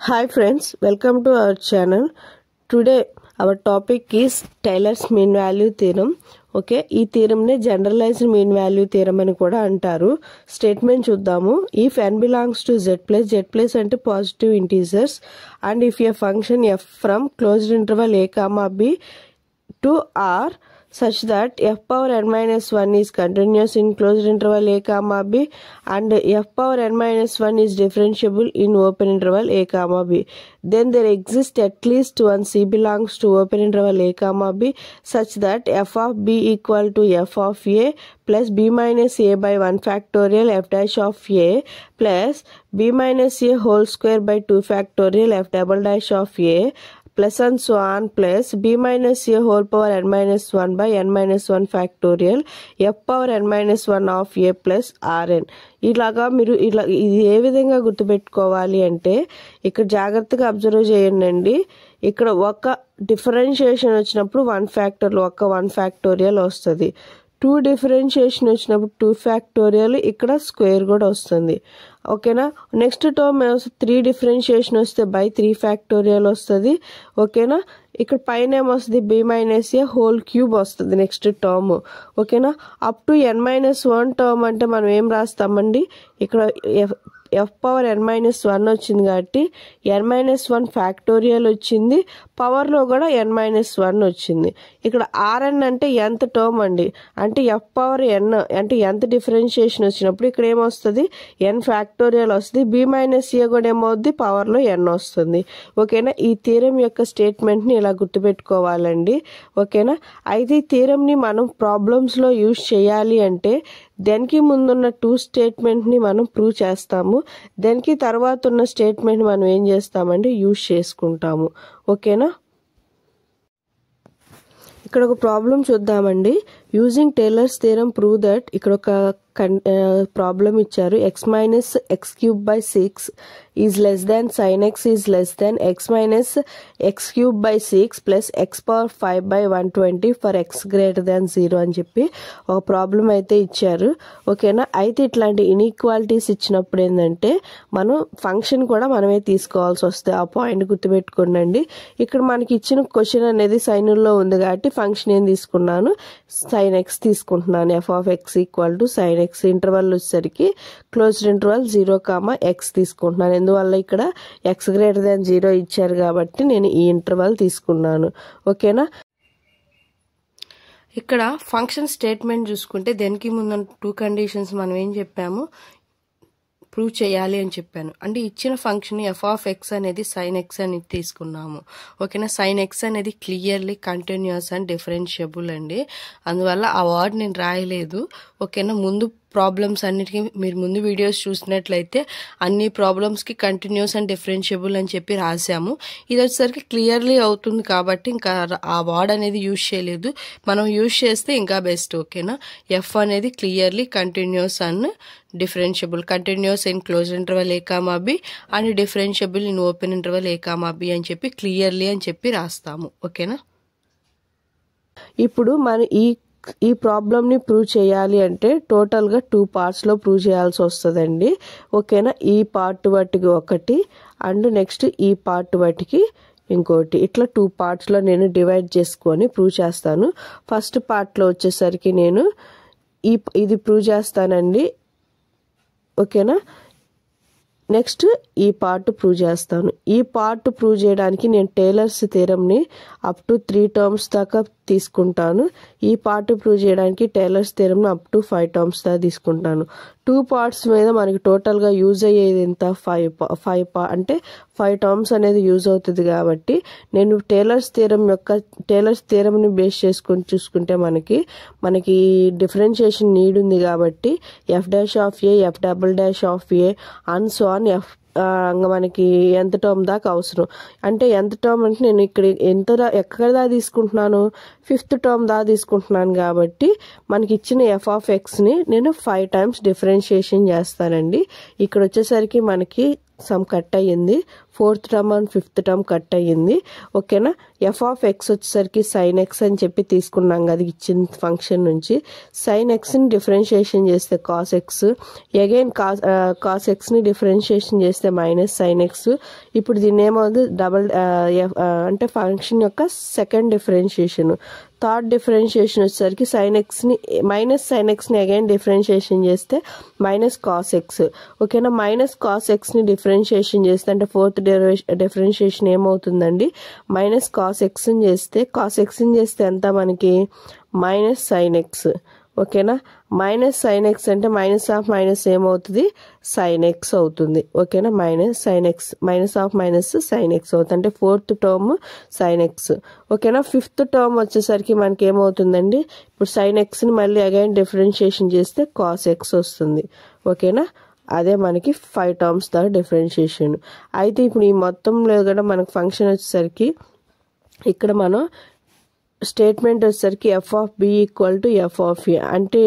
Hi friends, welcome to our channel. Today our topic is Taylor's mean value theorem. Okay, ఈ theorem నే generalized mean value theorem అని కూడా అంటారు. Statement చూద్దాము. If n belongs to z అంటే positive integers and if A function f from closed interval a comma b to r such that f power n minus 1 is continuous in closed interval a comma b and f power n minus 1 is differentiable in open interval a comma b, then there exists at least one c belongs to open interval a comma b such that f of b equal to f of a plus b minus a by 1 factorial f dash of a plus b minus a whole square by 2 factorial f double dash of a plus and so on plus b minus a whole power n minus 1 by n minus 1 factorial f power n minus 1 of a plus rn. ఇలాగా మీరు ఇది ఏ విధంగా గుర్తుపెట్టుకోవాలి అంటే ఇక్కడ జాగ్రత్తగా observe చేయండి. ఇక్కడ ఒక డిఫరెన్షియేషన్ వచ్చినప్పుడు 1 ఫ్యాక్టోరియల్ వస్తుంది. 2 డిఫరెన్షియేషన్ వచ్చినప్పుడు 2 ఫ్యాక్టోరియల్, ఇక్కడ స్క్వేర్ కూడా వస్తుంది. ఓకేనా. నెక్స్ట్ టర్మ్ 3 డిఫరెన్షియేషన్ వస్తే బై 3 ఫ్యాక్టోరియల్ వస్తుంది. ఓకేనా. ఇక్కడ పైన ఏమొస్తుంది b మైనస్ ఏ హోల్ క్యూబ్ వస్తుంది నెక్స్ట్ టర్మ్. ఓకేనా. అప్ టు n-1 టర్మ్ అంటే మనం ఏం రాస్తామండి, ఇక్కడ f పవర్ n-1 వచ్చింది కాబట్టి n-1 ఫ్యాక్టోరియల్ వచ్చింది, పవర్లో కూడా n-1 వచ్చింది. ఇక్కడ rn అంటే nth టర్మ్ అండి, అంటే f పవర్ n అంటే nth డిఫరెన్షియేషన్ వచ్చినప్పుడు ఇక్కడ ఏమొస్తుంది n ఫ్యాక్టోరియల్ వస్తుంది, b మైనస్ ఏ కూడా ఏమవుద్ది పవర్లో n వస్తుంది. ఓకేనా. ఈ థీరం యొక్క స్టేట్మెంట్ని ఇలా గుర్తుపెట్టుకోవాలండి. ఓకేనా. అయితే ఈ థీరంని మనం ప్రాబ్లమ్స్లో యూజ్ చేయాలి అంటే దానికి ముందున్న 2 స్టేట్మెంట్ని మనం ప్రూవ్ చేస్తాము, దానికి తర్వాత ఉన్న స్టేట్మెంట్ మనం ఏం చేస్తామంటే యూజ్ చేసుకుంటాము. ఓకేనా. ఇక్కడ ఒక ప్రాబ్లం చూద్దామండి. Using tailors theorem prove that, ఇక్కడ ఒక ప్రాబ్లం ఇచ్చారు. x minus x cube by 6 is less than sin x is less than x minus x cube by 6 plus x power 5 by 120 for x greater than 0 అని చెప్పి ఒక problem అయితే ఇచ్చారు. ఓకేనా. అయితే ఇట్లాంటి ఇన్ఈక్వాలిటీస్ ఇచ్చినప్పుడు ఏంటంటే మనం ఫంక్షన్ కూడా మనమే తీసుకోవాల్సి వస్తుంది. ఆ పాయింట్ గుర్తుపెట్టుకోండి. ఇక్కడ మనకి ఇచ్చిన క్వశ్చన్ అనేది సైన్లో ఉంది కాబట్టి ఫంక్షన్ ఏం తీసుకున్నాను, sin x తీసుకుంటున్నాను. f of x equal to sin x, interval వచ్చేసరికి క్లోజ్డ్ ఇంటర్వల్ 0, x తీసుకుంటున్నాను. ఎందువల్ల ఇక్కడ x గ్రేటర్ దాన్ 0 ఇచ్చారు కాబట్టి నేను ఈ ఇంటర్వల్ తీసుకున్నాను. ఓకేనా. ఇక్కడ ఫంక్షన్ స్టేట్మెంట్ చూసుకుంటే దానికి ముందు 2 కండిషన్స్ మనం ఏం చెప్పాము, ప్రూవ్ చేయాలి అని చెప్పాను. అంటే ఇచ్చిన ఫంక్షన్ f ఆఫ్ x అనేది sin x అని తీసుకున్నాము. ఓకేనా. sin x అనేది క్లియర్లీ కంటిన్యూస్ అండ్ డిఫరెన్షియబుల్ అండి, అందువల్ల ఆ వర్డ్ నేను రాయలేదు. ఓకేనా. ముందు ప్రాబ్లమ్స్ అన్నిటికీ మీరు ముందు వీడియోస్ చూసినట్లయితే అన్ని ప్రాబ్లమ్స్కి కంటిన్యూస్ అండ్ డిఫరెన్షియబుల్ అని చెప్పి రాసాము. ఇది వచ్చేసరికి క్లియర్లీ అవుతుంది కాబట్టి ఇంకా ఆ వర్డ్ అనేది యూజ్ చేయలేదు, మనం యూజ్ చేస్తే ఇంకా బెస్ట్. ఓకేనా. ఎఫ్ అనేది clearly continuous and differentiable, continuous in close interval A comma B and differentiable in open interval A comma B అని చెప్పి క్లియర్లీ అని చెప్పి రాస్తాము. ఓకేనా. ఇప్పుడు మన ఈ ప్రాబ్లమ్ని ప్రూవ్ చేయాలి అంటే టోటల్గా 2 పార్ట్స్లో ప్రూవ్ చేయాల్సి వస్తుందండి. ఓకేనా. ఈ పార్ట్ వాటికి ఒకటి అండ్ నెక్స్ట్ ఈ పార్ట్ వాటికి ఇంకోటి, ఇట్లా 2 పార్ట్స్లో నేను డివైడ్ చేసుకొని ప్రూవ్ చేస్తాను. ఫస్ట్ పార్ట్లో వచ్చేసరికి నేను ఇది ప్రూవ్ చేస్తానండి. ఓకేనా. నెక్స్ట్ ఈ పార్ట్ ప్రూవ్ చేస్తాను. ఈ పార్ట్ ప్రూవ్ చేయడానికి నేను టేలర్స్ థీరంని అప్ టు 3 టర్మ్స్ దాకా తీసుకుంటాను. ఈ పార్ట్ ప్రూవ్ చేయడానికి టేలర్స్ థీరంని అప్ టు 5 టర్మ్స్ దాకా తీసుకుంటాను. 2 పార్ట్స్ మీద మనకి టోటల్గా యూజ్ అయ్యేది ఎంత, 5 టర్మ్స్ అనేది యూజ్ అవుతుంది. కాబట్టి నేను టేలర్స్ థీరంని బేస్ చేసుకొని చూసుకుంటే మనకి డిఫరెన్షియేషన్ నీడ్ ఉంది కాబట్టి F dash of A, F double dash of A and so on F మనకి ఎంత టర్మ్ దాకా అవసరం. అంటే ఎంత టర్మ్ అంటే నేను ఇక్కడ ఎక్కడ దాకా తీసుకుంటున్నాను, 5th టర్మ్ దాకా తీసుకుంటున్నాను కాబట్టి మనకి ఇచ్చిన ఎఫ్ ఆఫ్ ఎక్స్ని నేను 5 టైమ్స్ డిఫరెన్షియేషన్ చేస్తానండి. ఇక్కడ వచ్చేసరికి మనకి సమ్ కట్ అయ్యింది, 4th term and 5th term cut అయ్యింది. ఓకేనా, ఎఫ్ ఆఫ్ ఎక్స్ వచ్చేసరికి సైన్ ఎక్స్ అని చెప్పి తీసుకున్నాం కదా ఇచ్చిన ఫంక్షన్ నుంచి. సైన్ ఎక్స్ని డిఫరెన్షియేషన్ చేస్తే కాస్ ఎక్స్, అగైన్ కాస్ ఎక్స్ని డిఫరెన్షియేషన్ చేస్తే మైనస్ సైన్ ఎక్స్. ఇప్పుడు దీన్ని ఏమవుతుంది డబల్ అంటే ఫంక్షన్ యొక్క సెకండ్ డిఫరెన్షియేషన్. థర్డ్ డిఫరెన్షియేషన్ వచ్చేసరికి సైన్ ఎక్స్ని మైనస్ సైన్ ఎక్స్ని అగైన్ డిఫరెన్షియేషన్ చేస్తే మైనస్ కాస్ ఎక్స్. ఓకేనా, మైనస్ కాస్ ఎక్స్ని డిఫరెన్షియేషన్ చేస్తే అంటే 4th డిఫరెన్షియేషన్ ఏమవుతుందండి మైనస్ కాస్ ఎక్స్ని చేస్తే, కాస్ ఎక్స్ని చేస్తే ఎంత మనకి మైనస్ సైన్ ఎక్స్. ఓకేనా, మైనస్ సైన్ ఎక్స్ అంటే మైనస్ ఆఫ్ మైనస్ ఏమవుతుంది సైన్ ఎక్స్ అవుతుంది. ఓకేనా, minus sine X, minus of minus sine X అవుతుంది అంటే 4th టర్మ్ సైన్ ఎక్స్. ఓకేనా, 5th టర్మ్ వచ్చేసరికి మనకి ఏమవుతుందండి ఇప్పుడు సైన్ ఎక్స్ని మళ్ళీ అగైన్ డిఫరెన్షియేషన్ చేస్తే కాస్ ఎక్స్ వస్తుంది. ఓకేనా, అదే మనకి 5 టర్మ్స్ దాకా డిఫరెన్షియేషన్. అయితే ఇప్పుడు ఈ మొత్తంలో కూడా మనకు ఫంక్షన్ వచ్చేసరికి ఇక్కడ మనం స్టేట్మెంట్ వచ్చేసరికి F of B equal to F of A అంటే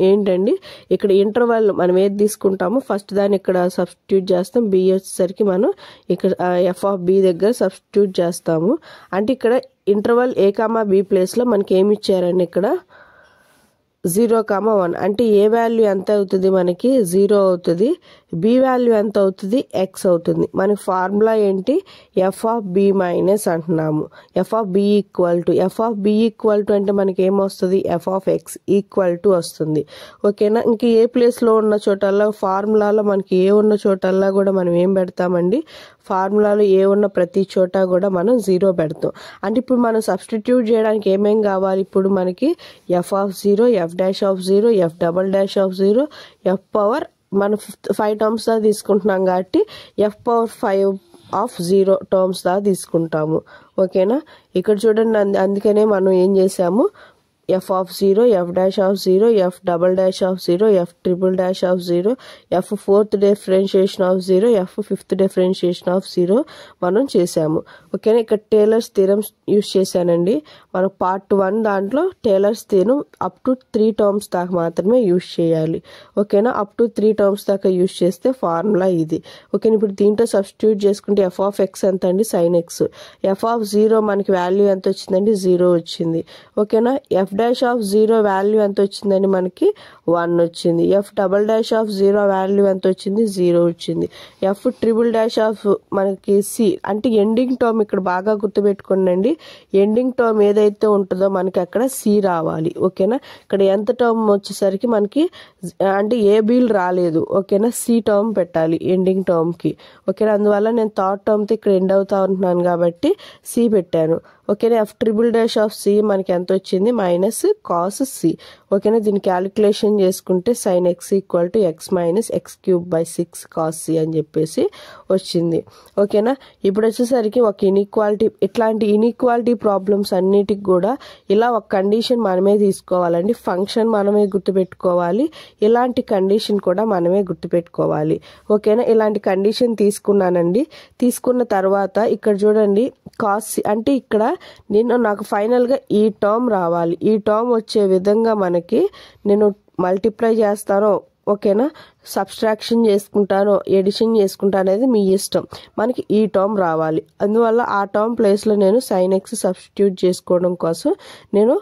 ఏంటండి ఇక్కడ ఇంటర్వల్ మనం ఏది తీసుకుంటామో ఫస్ట్ దాన్ని ఇక్కడ సబ్స్టిట్యూట్ చేస్తాం. బి వచ్చేసరికి మనం ఇక్కడ ఎఫ్ ఆఫ్ బి దగ్గర సబ్స్టిట్యూట్ చేస్తాము. అంటే ఇక్కడ ఇంటర్వల్ ఏ కామా బి ప్లేస్లో మనకి ఏమి ఇచ్చారండి ఇక్కడ 0,1 అంటే ఏ వాల్యూ ఎంత అవుతుంది మనకి 0 అవుతుంది, బి వాల్యూ ఎంత అవుతుంది ఎక్స్ అవుతుంది. మనకి ఫార్ములా ఏంటి ఎఫ్ ఆఫ్ బి మైనస్ అంటున్నాము. F of B equal to అంటే మనకి ఏమొస్తుంది F of X equal to వస్తుంది. ఓకేనా, ఇంక ఏ ప్లేస్లో ఉన్న చోటల్లా ఫార్ములాలో మనకి ఏ ఉన్న చోటల్లా కూడా మనం ఏం పెడతామండి ఫార్ములాలో ఏ ఉన్న ప్రతి చోట కూడా మనం 0 పెడతాం. అంటే ఇప్పుడు మనం సబ్స్టిట్యూట్ చేయడానికి ఏమేం కావాలి ఇప్పుడు మనకి F of 0, F dash of 0, F double dash of 0, F power మనం 5 టర్మ్స్ దా తీసుకుంటున్నాం కాబట్టి ఎఫ్ పవర్ 5 ఆఫ్ 0 టర్మ్స్ దా తీసుకుంటాము. ఓకేనా, ఇక్కడ చూడండి అందుకనే మనం ఏం చేసాము F of 0, F dash of 0, F double dash of 0, F triple dash of 0, F 4th differentiation of 0, F 5th differentiation of 0 మనం చేసాము. ఓకేనా, ఇక్కడ టేలర్స్ థీరం యూజ్ చేశానండి. మనం పార్ట్ 1 దాంట్లో tailors theorem up to 3 terms దాకా మాత్రమే యూజ్ చేయాలి. ఓకేనా, అప్ టు 3 టర్మ్స్ దాకా యూజ్ చేస్తే ఫార్ములా ఇది. ఓకేనా, ఇప్పుడు దీంట్లో సబ్స్టిట్యూట్ చేసుకుంటే ఎఫ్ ఆఫ్ ఎక్స్ ఎంత అండి సైన్ ఎక్స్. ఎఫ్ ఆఫ్ 0 మనకి వాల్యూ ఎంత వచ్చిందండి 0 వచ్చింది. ఓకేనా, ఎఫ్ డాష్ ఆఫ్ 0 వాల్యూ ఎంత వచ్చిందండి మనకి 1 వచ్చింది. F double dash of 0 value ఎంత వచ్చింది 0 వచ్చింది. ఎఫ్ ట్రిపుల్ డాష్ ఆఫ్ మనకి సి అంటే ఎండింగ్ టర్మ్ ఇక్కడ బాగా గుర్తుపెట్టుకోండి. ఎండింగ్ టర్మ్ ఏదైతే ఉంటుందో మనకి అక్కడ సి రావాలి. ఓకేనా, ఇక్కడ ఎంత టర్మ్ వచ్చేసరికి మనకి అంటే ఏ బీల్ రాలేదు. ఓకేనా, సి టర్మ్ పెట్టాలి ఎండింగ్ టర్మ్కి. ఓకేనా, అందువల్ల నేను థర్డ్ టర్మ్తో ఇక్కడ ఎండ్ అవుతా ఉంటున్నాను కాబట్టి సి పెట్టాను. ఓకేనా, F triple dash of C మనకి ఎంత వచ్చింది మైనస్ కాస్ సి. ఓకేనా, దీన్ని క్యాలిక్యులేషన్ చేసుకుంటే sine X equal to X minus X cube by 6 cos C అని చెప్పేసి వచ్చింది. ఓకేనా, ఇప్పుడు వచ్చేసరికి ఒక ఇన్ఈక్వాలిటీ ఇట్లాంటి ఇన్ఈక్వాలిటీ ప్రాబ్లమ్స్ అన్నిటికి కూడా ఇలా ఒక కండిషన్ మనమే తీసుకోవాలండి. ఫంక్షన్ మనమే గుర్తుపెట్టుకోవాలి, ఇలాంటి కండిషన్ కూడా మనమే గుర్తుపెట్టుకోవాలి. ఓకేనా, ఇలాంటి కండిషన్ తీసుకున్నానండి. తీసుకున్న తర్వాత ఇక్కడ చూడండి కాస్ అంటే ఇక్కడ నాకు ఫైనల్గా ఈ టర్మ్ రావాలి. ఈ టర్మ్ వచ్చే విధంగా మనకి నేను మల్టిప్లై చేస్తాను. ఓకేనా, సబ్స్ట్రాక్షన్ చేసుకుంటాను, ఎడిషన్ చేసుకుంటాను అనేది మీ ఇష్టం. మనకి ఈ టర్మ్ రావాలి. అందువల్ల ఆ టర్మ్ ప్లేస్లో నేను సైన్ ఎక్స్ సబ్స్టిట్యూట్ చేసుకోవడం కోసం నేను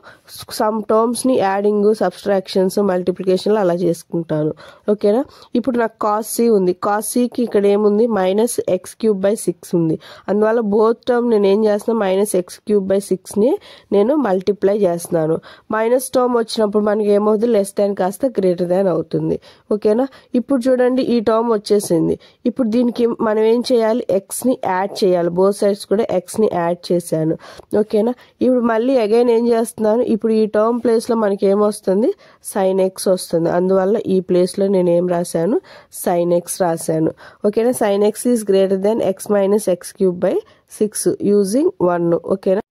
సమ్ టర్మ్స్ని యాడింగ్ సబ్స్ట్రాక్షన్స్ మల్టిప్లికేషన్లు అలా చేసుకుంటాను. ఓకేనా, ఇప్పుడు నాకు కాస్ సి ఉంది. కాస్ సికి ఇక్కడ ఏముంది మైనస్ ఎక్స్ క్యూబ్ బై 6 ఉంది. అందువల్ల బోత్ టర్మ్ నేను ఏం చేస్తున్నాను మైనస్ ఎక్స్ క్యూబ్ బై 6ని నేను మల్టిప్లై చేస్తున్నాను. మైనస్ టర్మ్ వచ్చినప్పుడు మనకి ఏమవుతుంది లెస్ దాన్ కాస్త గ్రేటర్ దాన్ అవుతుంది. ఓకేనా, ఇప్పుడు చూడండి ఈ టర్మ్ వచ్చేసింది. ఇప్పుడు దీనికి మనం ఏం చేయాలి ఎక్స్ని యాడ్ చేయాలి. బోత్ సైడ్స్ కూడా ఎక్స్ని యాడ్ చేశాను. ఓకేనా, ఇప్పుడు మళ్ళీ అగైన్ ఏం చేస్తున్నాను ఇప్పుడు ఈ టర్మ్ ప్లేస్లో మనకి ఏమొస్తుంది సైన్ ఎక్స్ వస్తుంది. అందువల్ల ఈ ప్లేస్లో నేను ఏం రాశాను సైన్ ఎక్స్ రాశాను. ఓకేనా, sign X is greater than x minus X cube by 6 using 1. ఓకేనా,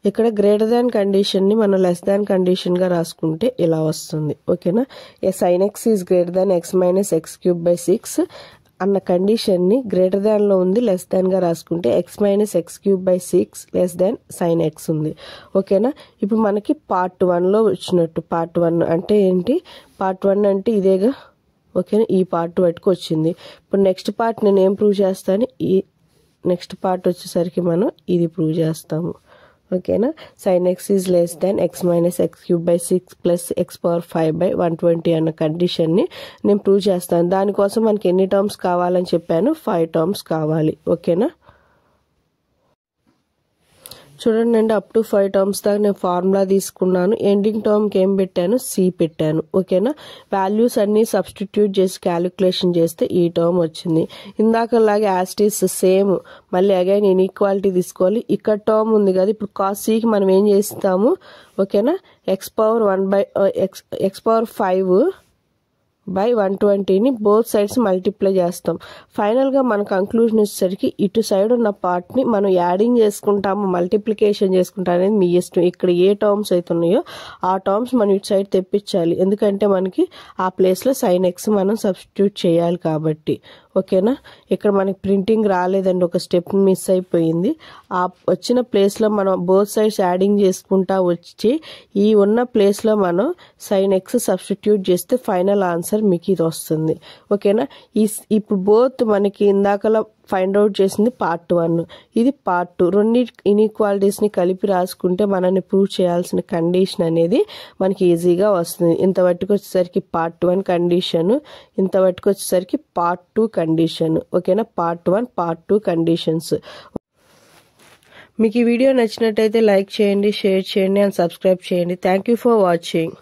ఇక్కడ గ్రేటర్ దాన్ కండిషన్ని మనం లెస్ దాన్ కండిషన్గా రాసుకుంటే ఇలా వస్తుంది. ఓకేనా, sign X is greater than x minus X cube by 6 అన్న కండిషన్ని గ్రేటర్ దాన్లో ఉంది లెస్ దాన్గా రాసుకుంటే X minus X cube by 6 less than sign X ఉంది. ఓకేనా, ఇప్పుడు మనకి పార్ట్ 1లో వచ్చినట్టు. పార్ట్ 1 అంటే ఏంటి పార్ట్ 1 అంటే ఇదేగా ఓకేనా, ఈ పార్ట్ వరకు వచ్చింది. ఇప్పుడు నెక్స్ట్ పార్ట్ నేను ఏం ప్రూవ్ చేస్తాను, ఈ నెక్స్ట్ పార్ట్ వచ్చేసరికి మనం ఇది ప్రూవ్ చేస్తాము. ఓకేనా, sin x is less than x minus X cube by 6 plus x power 5/120 అన్న కండిషన్ని నేను ప్రూవ్ చేస్తాను. దానికోసం మనకి ఎన్ని టర్మ్స్ కావాలని చెప్పాను, 5 టర్మ్స్ కావాలి. ఓకేనా, చూడండి అండి, అప్ టు 5 టర్మ్స్ దాకా నేను ఫార్ములా తీసుకున్నాను. ఎండింగ్ టర్మ్కి ఏం పెట్టాను, సి పెట్టాను. ఓకేనా, వాల్యూస్ అన్ని సబ్స్టిట్యూట్ చేసి క్యాలిక్యులేషన్ చేస్తే ఈ టర్మ్ వచ్చింది. ఇందాకలాగే యాస్టీస్ సేమ్ మళ్ళీ అగైన్ ఇన్ఈక్వాలిటీ తీసుకోవాలి. ఇక్కడ టర్మ్ ఉంది కదా, ఇప్పుడు కాస్ సికి మనం ఏం చేస్తాము, ఓకేనా, ఎక్స్ పవర్ 5/120ని బోత్ సైడ్స్ మల్టిప్లై చేస్తాం. ఫైనల్గా మన కంక్లూజన్ వచ్చేసరికి ఇటు సైడ్ ఉన్న పార్ట్ని మనం యాడింగ్ చేసుకుంటాము, మల్టిప్లికేషన్ చేసుకుంటాం అనేది మీ ఇష్టం. ఇక్కడ ఏ టర్మ్స్ అయితే ఉన్నాయో ఆ టర్మ్స్ మనం ఇటు సైడ్ తెప్పించాలి, ఎందుకంటే మనకి ఆ ప్లేస్లో sin x మనం సబ్స్టిట్యూట్ చేయాలి కాబట్టి. ఓకేనా, ఇక్కడ మనకి ప్రింటింగ్ రాలేదండి, ఒక స్టెప్ మిస్ అయిపోయింది. ఆ వచ్చిన ప్లేస్లో మనం బోత్ సైడ్స్ యాడింగ్ చేసుకుంటా వచ్చి ఈ ఉన్న ప్లేస్లో మనం sin x సబ్స్టిట్యూట్ చేస్తే ఫైనల్ ఆన్సర్ మీకు ఇది వస్తుంది. ఓకేనా, ఇప్పుడు బోత్ మనకి ఇందాకలా ఫైండ్ అవుట్ చేసింది పార్ట్ 1, ఇది పార్ట్ 2. రెండు ఇన్ఈక్వాలిటీస్ని కలిపి రాసుకుంటే మనల్ని ప్రూవ్ చేయాల్సిన కండిషన్ అనేది మనకి ఈజీగా వస్తుంది. ఇంతవరకు వచ్చేసరికి పార్ట్ 1 కండిషన్, ఇంతవరకు వచ్చేసరికి పార్ట్ 2 కండిషన్. ఓకేనా, పార్ట్ 1 పార్ట్ 2 కండిషన్స్. మీకు ఈ వీడియో నచ్చినట్టయితే లైక్ చేయండి, షేర్ చేయండి అండ్ సబ్స్క్రైబ్ చేయండి. Thank you for watching.